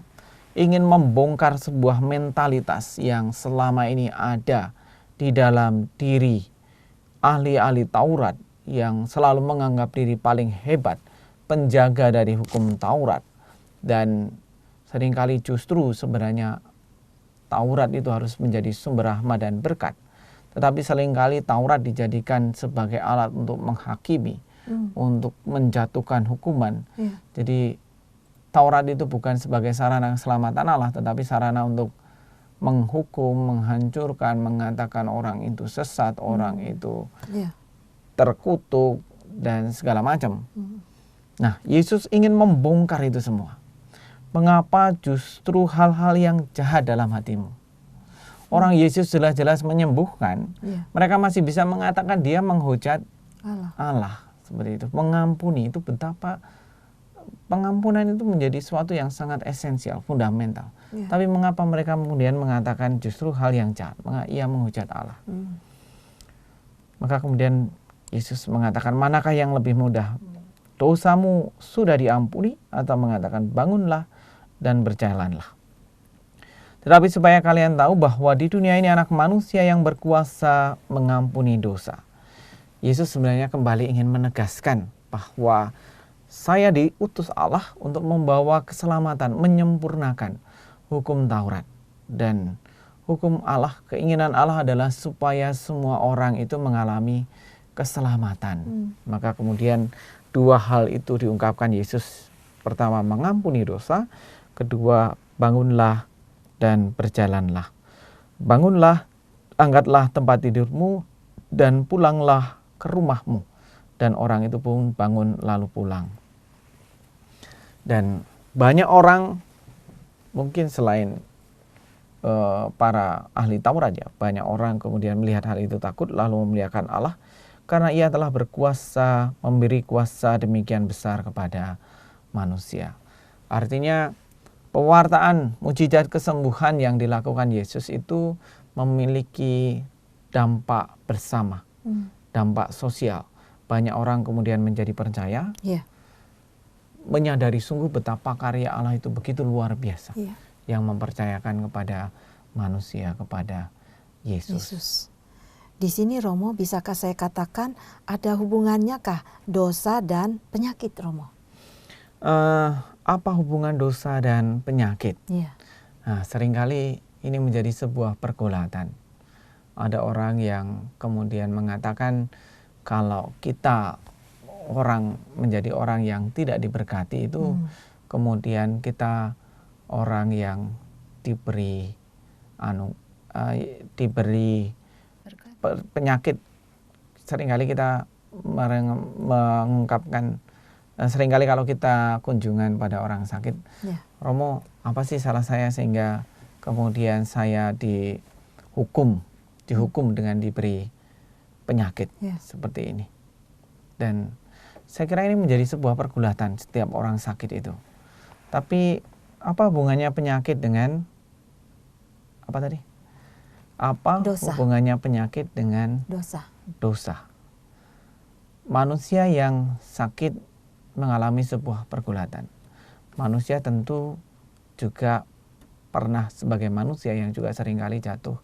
ingin membongkar sebuah mentalitas yang selama ini ada di dalam diri ahli-ahli Taurat yang selalu menganggap diri paling hebat, penjaga dari hukum Taurat. Dan seringkali justru sebenarnya Taurat itu harus menjadi sumber rahmat dan berkat. Tetapi seringkali Taurat dijadikan sebagai alat untuk menghakimi, untuk menjatuhkan hukuman. Jadi Taurat itu bukan sebagai sarana keselamatan Allah, tetapi sarana untuk menghukum, menghancurkan, mengatakan orang itu sesat, orang itu terkutuk, dan segala macam. Nah, Yesus ingin membongkar itu semua. Mengapa justru hal-hal yang jahat dalam hatimu? Orang Yesus jelas-jelas menyembuhkan, mereka masih bisa mengatakan dia menghujat Allah. Seperti itu, mengampuni. Itu betapa pengampunan itu menjadi sesuatu yang sangat esensial, fundamental. Tapi mengapa mereka kemudian mengatakan justru hal yang jahat? Mengapa ia menghujat Allah? Maka kemudian Yesus mengatakan, manakah yang lebih mudah? Dosamu sudah diampuni, atau mengatakan bangunlah dan berjalanlah. Tetapi supaya kalian tahu bahwa di dunia ini anak manusia yang berkuasa mengampuni dosa. Yesus sebenarnya kembali ingin menegaskan bahwa saya diutus Allah untuk membawa keselamatan, menyempurnakan hukum Taurat. Dan hukum Allah, keinginan Allah adalah supaya semua orang itu mengalami keselamatan. Maka kemudian dua hal itu diungkapkan Yesus. Pertama, mengampuni dosa. Kedua, bangunlah dan berjalanlah. Bangunlah, angkatlah tempat tidurmu, dan pulanglah ke rumahmu. Dan orang itu pun bangun lalu pulang. Dan banyak orang mungkin selain para ahli Taurat ya, banyak orang kemudian melihat hal itu takut lalu memuliakan Allah karena ia telah berkuasa, memberi kuasa demikian besar kepada manusia. Artinya pewartaan mujizat kesembuhan yang dilakukan Yesus itu memiliki dampak bersama, dampak sosial. Banyak orang kemudian menjadi percaya, menyadari sungguh betapa karya Allah itu begitu luar biasa, yang mempercayakan kepada manusia, kepada Yesus. Di sini Romo, bisakah saya katakan ada hubungannya kah dosa dan penyakit, Romo? Apa hubungan dosa dan penyakit? Nah, seringkali ini menjadi sebuah pergulatan. Ada orang yang kemudian mengatakan kalau kita menjadi orang yang tidak diberkati itu kemudian kita orang yang diberi penyakit. Seringkali kita mengungkapkan, seringkali kalau kita kunjungan pada orang sakit, Romo, apa sih salah saya sehingga kemudian saya dihukum dengan diberi penyakit seperti ini. Dan saya kira ini menjadi sebuah pergulatan setiap orang sakit itu. Tapi apa hubungannya penyakit dengan apa tadi? Apa hubungannya penyakit dengan dosa? Manusia yang sakit mengalami sebuah pergulatan. Manusia tentu juga pernah sebagai manusia yang juga seringkali jatuh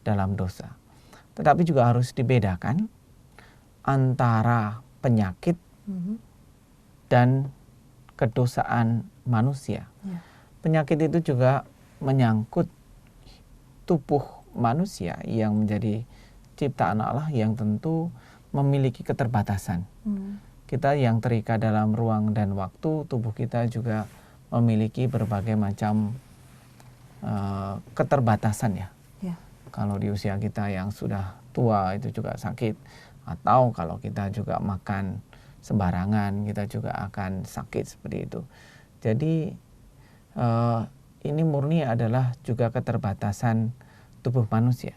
dalam dosa. Tetapi juga harus dibedakan antara penyakit dan kedosaan manusia. Penyakit itu juga menyangkut tubuh manusia yang menjadi ciptaan Allah yang tentu memiliki keterbatasan. Kita yang terikat dalam ruang dan waktu, tubuh kita juga memiliki berbagai macam keterbatasan ya. Kalau di usia kita yang sudah tua itu juga sakit, atau kalau kita juga makan sembarangan kita juga akan sakit seperti itu. Jadi ini murni adalah juga keterbatasan tubuh manusia.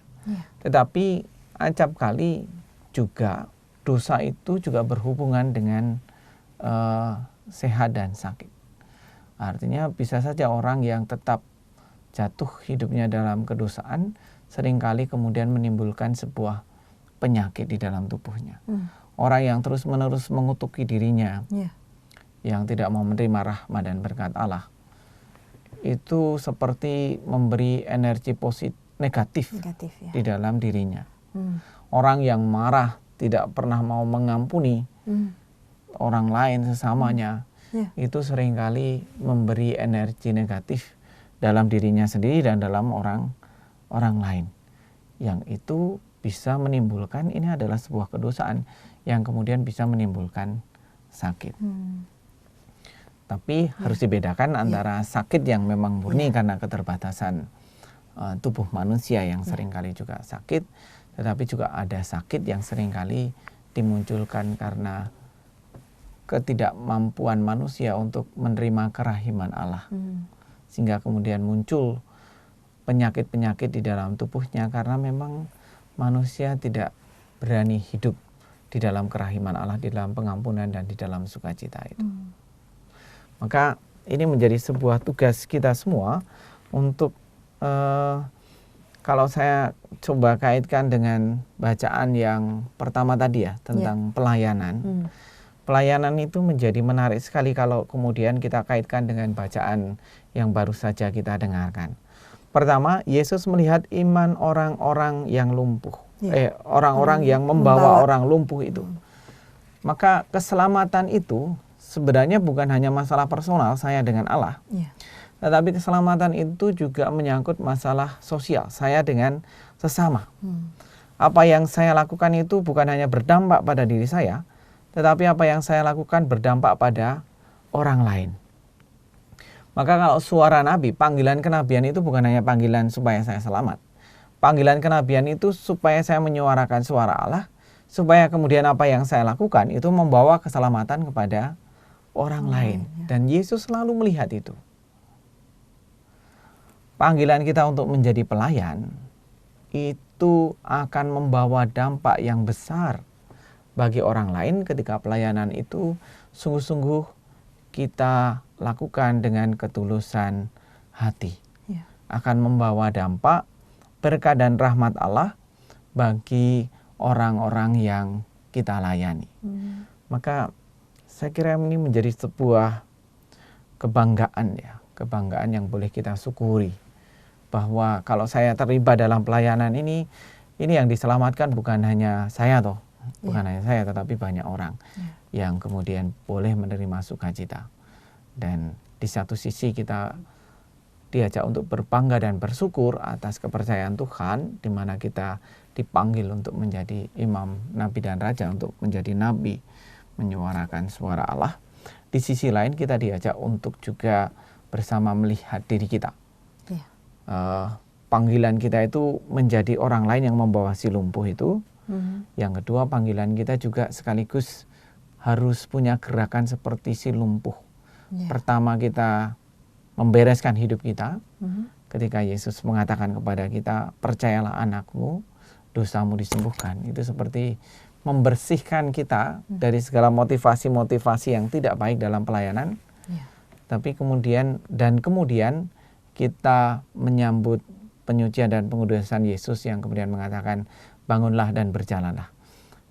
Tetapi acap kali juga dosa itu juga berhubungan dengan sehat dan sakit. Artinya bisa saja orang yang tetap jatuh hidupnya dalam kedosaan seringkali kemudian menimbulkan sebuah penyakit di dalam tubuhnya. Orang yang terus-menerus mengutuki dirinya, yang tidak mau menerima rahmat dan berkat Allah, itu seperti memberi energi negatif di dalam dirinya. Orang yang marah, tidak pernah mau mengampuni orang lain sesamanya, itu seringkali memberi energi negatif dalam dirinya sendiri dan dalam orang lain. Yang itu bisa menimbulkan, ini adalah sebuah kedosaan yang kemudian bisa menimbulkan sakit. Tapi harus dibedakan antara sakit yang memang murni karena keterbatasan tubuh manusia yang seringkali juga sakit, tetapi juga ada sakit yang seringkali dimunculkan karena ketidakmampuan manusia untuk menerima kerahiman Allah. Sehingga kemudian muncul penyakit-penyakit di dalam tubuhnya karena memang manusia tidak berani hidup di dalam kerahiman Allah, di dalam pengampunan dan di dalam sukacita itu. Maka ini menjadi sebuah tugas kita semua untuk kalau saya coba kaitkan dengan bacaan yang pertama tadi ya tentang pelayanan. Pelayanan itu menjadi menarik sekali kalau kemudian kita kaitkan dengan bacaan yang baru saja kita dengarkan. Pertama, Yesus melihat iman orang-orang yang lumpuh. Orang-orang yang membawa orang lumpuh itu. Maka keselamatan itu sebenarnya bukan hanya masalah personal saya dengan Allah. Tetapi keselamatan itu juga menyangkut masalah sosial saya dengan sesama. Apa yang saya lakukan itu bukan hanya berdampak pada diri saya, tetapi apa yang saya lakukan berdampak pada orang lain. Maka kalau suara Nabi, panggilan kenabian itu bukan hanya panggilan supaya saya selamat. Panggilan kenabian itu supaya saya menyuarakan suara Allah, supaya kemudian apa yang saya lakukan itu membawa keselamatan kepada orang lain. Dan Yesus selalu melihat itu. Panggilan kita untuk menjadi pelayan itu akan membawa dampak yang besar bagi orang lain ketika pelayanan itu sungguh-sungguh kita lakukan dengan ketulusan hati. Akan membawa dampak berkat dan rahmat Allah bagi orang-orang yang kita layani. Maka saya kira ini menjadi sebuah kebanggaan ya, kebanggaan yang boleh kita syukuri. Bahwa kalau saya terlibat dalam pelayanan ini yang diselamatkan bukan hanya saya bukan hanya saya, tetapi banyak orang yang kemudian boleh menerima sukacita. Dan di satu sisi kita diajak untuk berbangga dan bersyukur atas kepercayaan Tuhan, di mana kita dipanggil untuk menjadi imam, nabi dan raja, untuk menjadi nabi, menyuarakan suara Allah. Di sisi lain kita diajak untuk juga bersama melihat diri kita. Panggilan kita itu menjadi orang lain yang membawa si lumpuh itu. Yang kedua, panggilan kita juga sekaligus harus punya gerakan seperti si lumpuh. Pertama, kita membereskan hidup kita. Ketika Yesus mengatakan kepada kita, percayalah anakmu, dosamu disembuhkan. Itu seperti membersihkan kita dari segala motivasi-motivasi yang tidak baik dalam pelayanan. Tapi kemudian kita menyambut penyucian dan pengudusan Yesus yang kemudian mengatakan, bangunlah dan berjalanlah.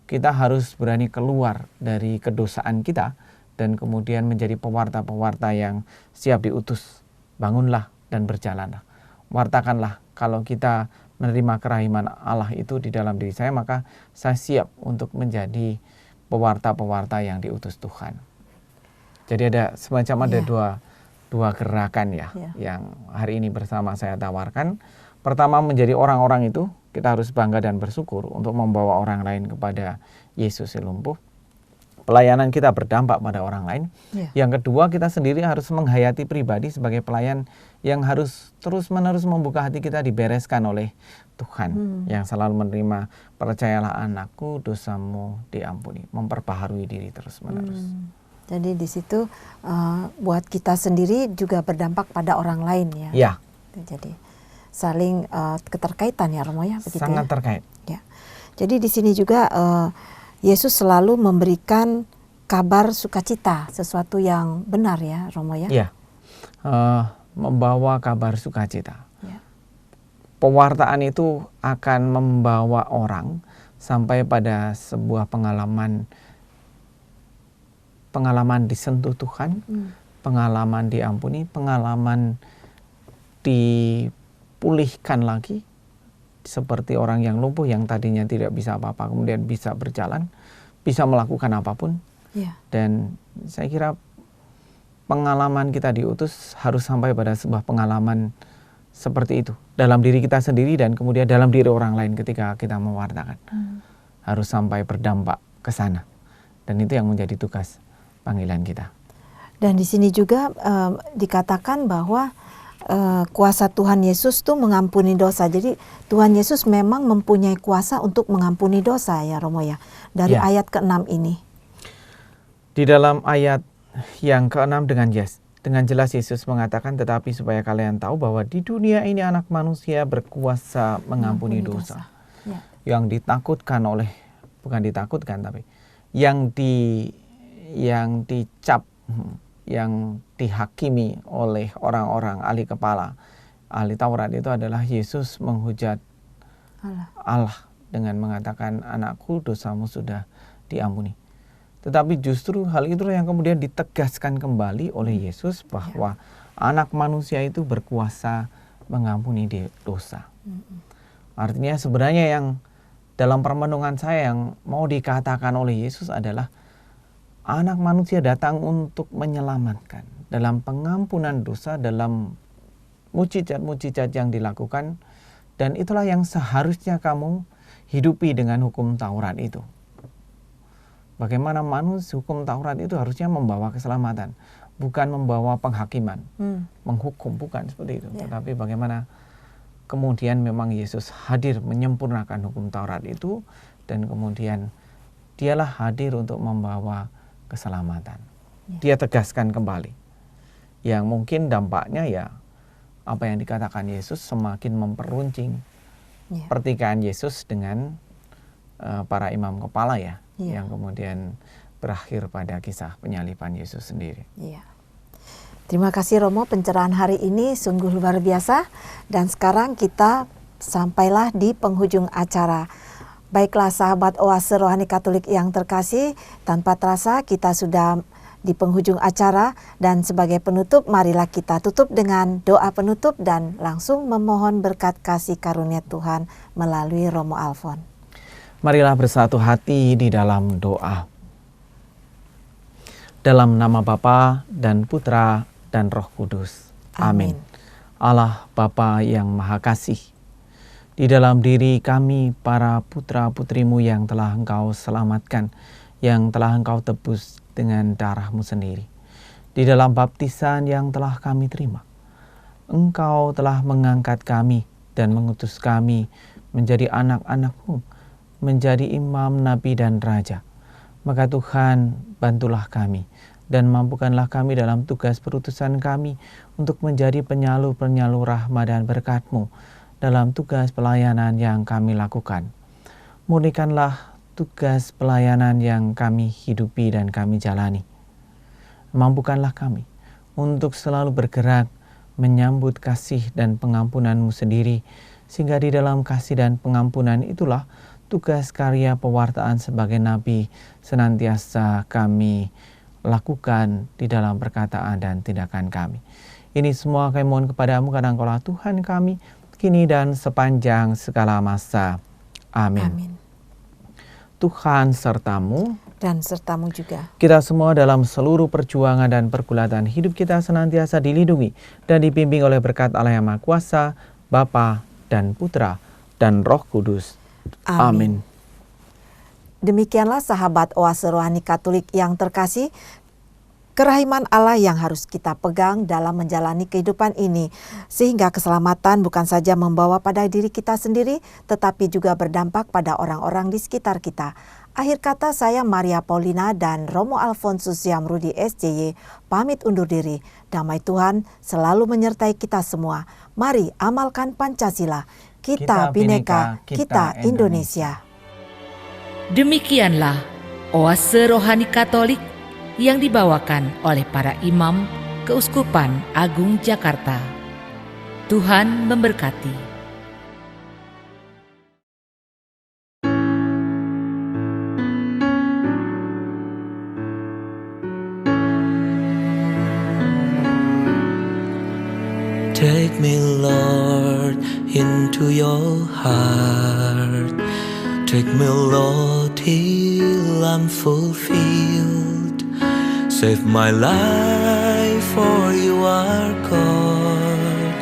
Kita harus berani keluar dari kedosaan kita dan kemudian menjadi pewarta-pewarta yang siap diutus. Bangunlah dan berjalanlah. Wartakanlah, kalau kita menerima kerahiman Allah itu di dalam diri saya, maka saya siap untuk menjadi pewarta-pewarta yang diutus Tuhan. Jadi ada semacam ada dua gerakan yang hari ini bersama saya tawarkan. Pertama, menjadi orang-orang itu kita harus bangga dan bersyukur untuk membawa orang lain kepada Yesus si lumpuh. Pelayanan kita berdampak pada orang lain. Yang kedua, kita sendiri harus menghayati pribadi sebagai pelayan yang harus terus-menerus membuka hati kita, dibereskan oleh Tuhan yang selalu menerima, percayalah anakku, dosamu diampuni, memperbaharui diri terus-menerus. Jadi di situ buat kita sendiri juga berdampak pada orang lain ya. Jadi saling keterkaitan ya Romo ya, begitu. Sangat terkait. Ya. Jadi di sini juga Yesus selalu memberikan kabar sukacita, sesuatu yang benar ya Romo ya. Iya. Membawa kabar sukacita. Pewartaan itu akan membawa orang sampai pada sebuah pengalaman disentuh Tuhan, pengalaman diampuni, pengalaman dipulihkan lagi, seperti orang yang lumpuh yang tadinya tidak bisa apa-apa, kemudian bisa berjalan, bisa melakukan apapun. Dan saya kira pengalaman kita diutus harus sampai pada sebuah pengalaman seperti itu dalam diri kita sendiri dan kemudian dalam diri orang lain ketika kita mewartakan. Harus sampai berdampak ke sana. Dan itu yang menjadi tugas panggilan kita. Dan di sini juga dikatakan bahwa kuasa Tuhan Yesus tuh mengampuni dosa. Jadi Tuhan Yesus memang mempunyai kuasa untuk mengampuni dosa ya Romo ya. Dari ayat ke-6 ini. Di dalam ayat yang ke-6 dengan jelas Yesus mengatakan, tetapi supaya kalian tahu bahwa di dunia ini anak manusia berkuasa mengampuni dosa. Yang ditakutkan oleh, bukan ditakutkan tapi yang dicap, yang dihakimi oleh orang-orang ahli kepala, ahli Taurat itu adalah Yesus menghujat Allah dengan mengatakan, anakku dosamu sudah diampuni. Tetapi justru hal itu yang kemudian ditegaskan kembali oleh Yesus bahwa anak manusia itu berkuasa mengampuni dosa. Artinya sebenarnya yang dalam permenungan saya yang mau dikatakan oleh Yesus adalah anak manusia datang untuk menyelamatkan dalam pengampunan dosa, dalam mujizat-mujizat yang dilakukan, dan itulah yang seharusnya kamu hidupi dengan hukum Taurat itu. Bagaimana manusia hukum Taurat itu harusnya membawa keselamatan, bukan membawa penghakiman, menghukum, bukan seperti itu. Tetapi bagaimana kemudian memang Yesus hadir menyempurnakan hukum Taurat itu, dan kemudian dialah hadir untuk membawa keselamatan. dia tegaskan kembali. Yang mungkin dampaknya ya apa yang dikatakan Yesus semakin memperuncing pertikaian Yesus dengan para imam kepala ya, yang kemudian berakhir pada kisah penyaliban Yesus sendiri. Iya. Terima kasih Romo, pencerahan hari ini sungguh luar biasa. Dan sekarang kita sampailah di penghujung acara. Baiklah sahabat Oase Rohani Katolik yang terkasih, tanpa terasa kita sudah di penghujung acara, dan sebagai penutup marilah kita tutup dengan doa penutup dan langsung memohon berkat kasih karunia Tuhan melalui Romo Alfon. Marilah bersatu hati di dalam doa. Dalam nama Bapa dan Putra dan Roh Kudus. Amin. Allah Bapa yang Maha Kasih, di dalam diri kami para putra-putrimu yang telah Engkau selamatkan, yang telah Engkau tebus dengan darah-Mu sendiri, di dalam baptisan yang telah kami terima, Engkau telah mengangkat kami dan mengutus kami menjadi anak-anak-Mu, menjadi imam, nabi, dan raja. Maka Tuhan, bantulah kami dan mampukanlah kami dalam tugas perutusan kami untuk menjadi penyalur-penyalur rahmat dan berkat-Mu dalam tugas pelayanan yang kami lakukan. Murnikanlah tugas pelayanan yang kami hidupi dan kami jalani. Mampukanlah kami untuk selalu bergerak menyambut kasih dan pengampunan-Mu sendiri, sehingga di dalam kasih dan pengampunan itulah tugas karya pewartaan sebagai nabi senantiasa kami lakukan di dalam perkataan dan tindakan kami. Ini semua kami mohon kepadamu karena Engkaulah Tuhan kami, kini dan sepanjang segala masa. Amin. Amin. Tuhan sertamu Dan sertamu juga. Kita semua dalam seluruh perjuangan dan pergulatan hidup kita senantiasa dilindungi dan dibimbing oleh berkat Allah yang Maha Kuasa, Bapa dan Putra dan Roh Kudus. Amin. Demikianlah sahabat Oase Rohani Katolik yang terkasih, kerahiman Allah yang harus kita pegang dalam menjalani kehidupan ini, sehingga keselamatan bukan saja membawa pada diri kita sendiri, tetapi juga berdampak pada orang-orang di sekitar kita. Akhir kata, saya Maria Paulina dan Romo Alfonsus Yamrudi SJY pamit undur diri. Damai Tuhan selalu menyertai kita semua. Mari amalkan Pancasila. Kita Bhinneka, kita Indonesia. Demikianlah Oase Rohani Katolik yang dibawakan oleh para imam Keuskupan Agung Jakarta. Tuhan memberkati. Take me, Lord, into your heart. Take me, Lord, till I'm fulfilled. Save my life, for you are God.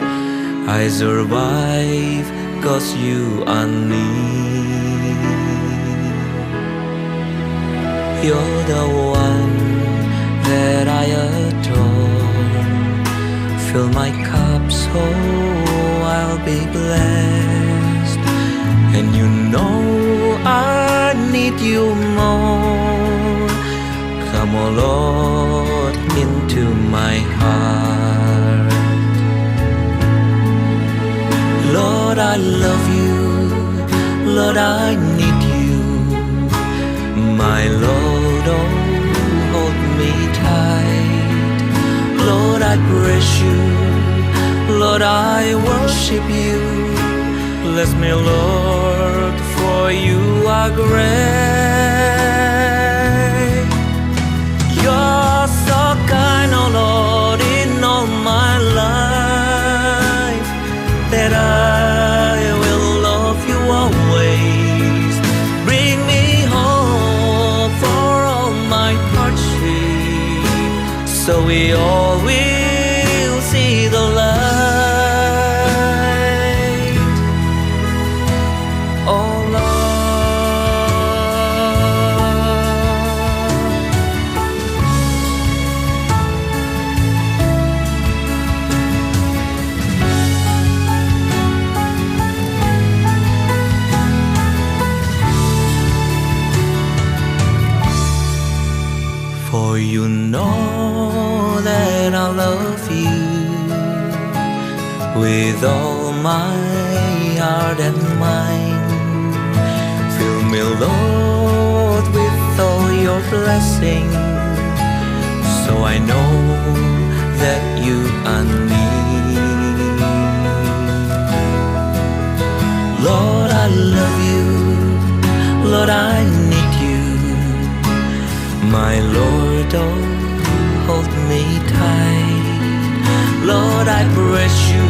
I survive, 'cause you are near. You're the one that I adore. Fill my cup so I'll be blessed. And you know I need you more. Come, O Lord, into my heart. Lord, I love you. Lord, I need you. My Lord, oh, hold me tight. Lord, I praise you. Lord, I worship you. Bless me, Lord, for you are great. You're so kind, oh Lord, in all my life, that I will love you always. Bring me home for all my hardship, so we all will see the light. Oh Lord. For you know that I love you with all my heart and mind. Fill me, Lord, with all your blessings, so I know that you are near. Lord, I love you. Lord, I need you. My Lord, oh, hold me tight. Lord, I praise you.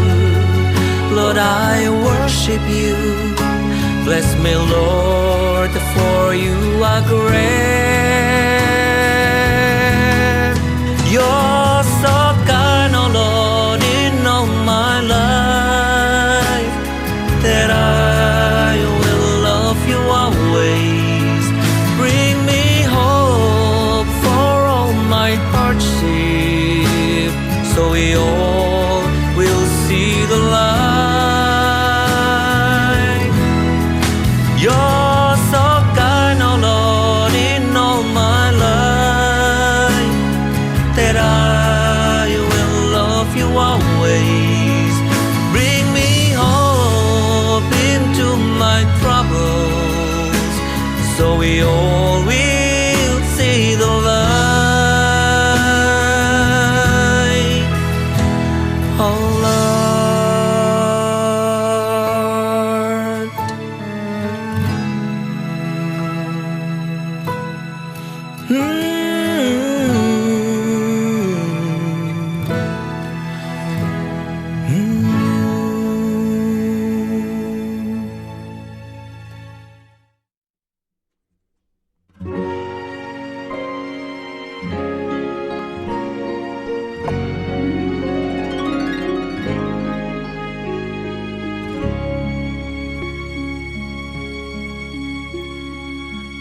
Lord, I worship you. Bless me, Lord, for you are great. You're so kind, oh Lord, in all my life, that I will love you always. Bring me hope for all my hardship, so we all will see the light. You're so kind, oh Lord, in all my life, that I will love you always. Bring me hope into my troubles, so we all will see the light. Oh Lord.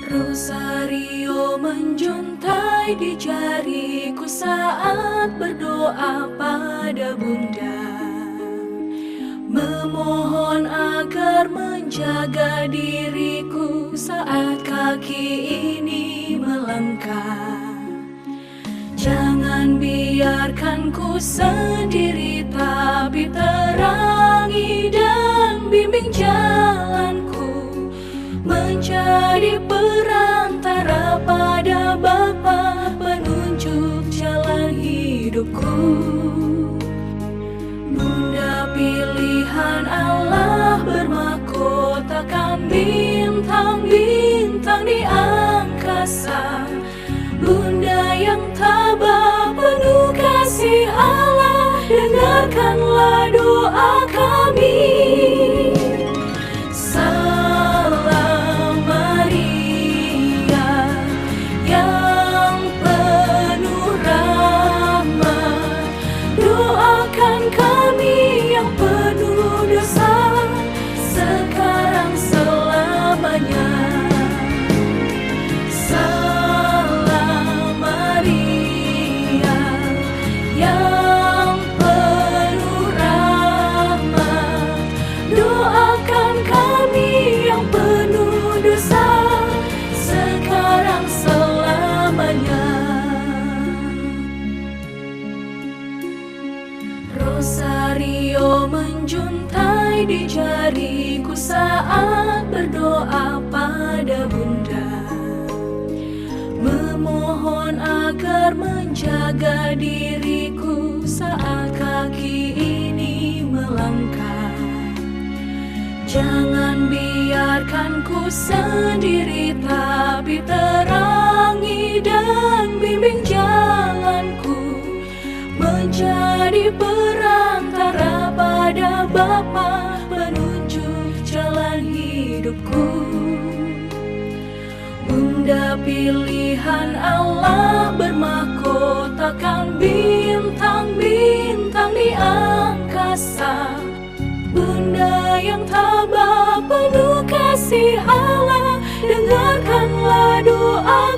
Rosario menjuntai di jariku saat berdoa pada Bunda, memohon agar menjaga diriku saat kaki ini melangkah. Jangan biarkan ku sendiri, tapi terangi dan bimbing jalanku, menjadi perantara pada Bapa, penunjuk jalan hidupku. Bunda pilihan Allah bermahkotakan bintang-bintang di angkasa. Bunda yang tabah penuh kasih Allah, dengarkanlah doa kami. Rosario menjuntai di jariku saat berdoa pada Bunda, memohon agar menjaga diriku saat kaki ini melangkah. Jangan biarkan ku sendiri, tapi terangi dan bimbing jalanku, menjadi perantara pada Bapa, penunjuk jalan hidupku. Bunda pilihan Allah bermahkotakan bintang-bintang di angkasa. Bunda yang tabah penuh kasih Allah, dengarkanlah doa